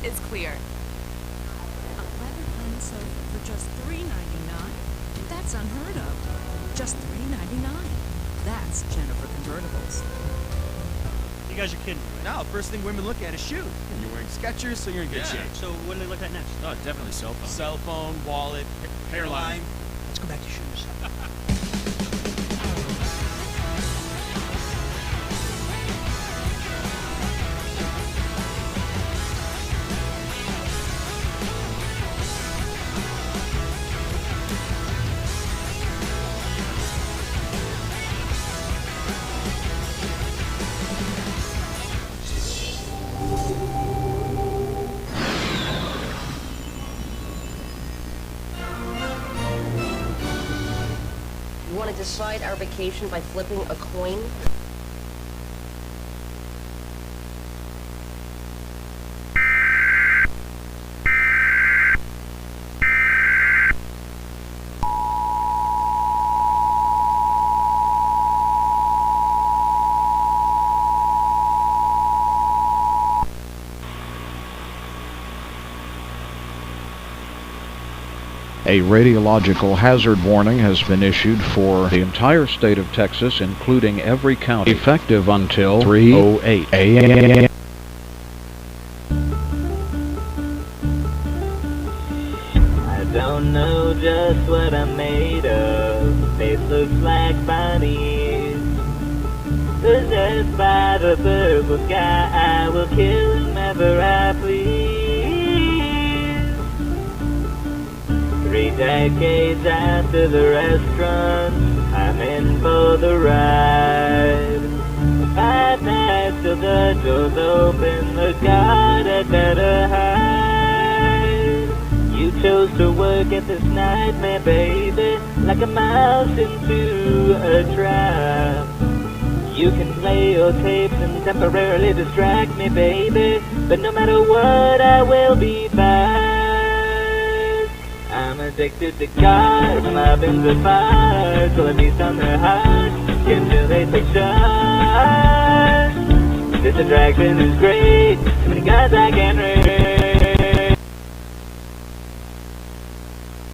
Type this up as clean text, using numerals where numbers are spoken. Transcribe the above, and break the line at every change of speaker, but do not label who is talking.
is clear.
A leather plain sofa for just $3.99? That's unheard of. Just $3.99. That's Jennifer Convertibles.
You guys are kidding, right?
No, first thing women look at is shoes. And you're wearing Skechers, so you're in good shape.
So what do they look at next?
Oh, definitely cell phone. Cell phone, wallet, hairline.
Let's go back to shoes.
You want to decide our vacation by flipping a coin?
A radiological hazard warning has been issued for the entire state of Texas, including every county, effective until 3:08 a.m.
I don't know just what I'm made of. Face looks like bunnies. Possessed by the purple sky, I will kill whomever I please. 3 decades after the restaurant, I'm in for the ride. 5 nights till the doors open, look God, I'd better hide. You chose to work at this nightmare, baby, like a mouse into a trap. You can play your tapes and temporarily distract me, baby, but no matter what, I will be back. I'm addicted to cars, my bins are fire, so at least on their heart, until they take shots. This attraction is great, too many guys I can't read.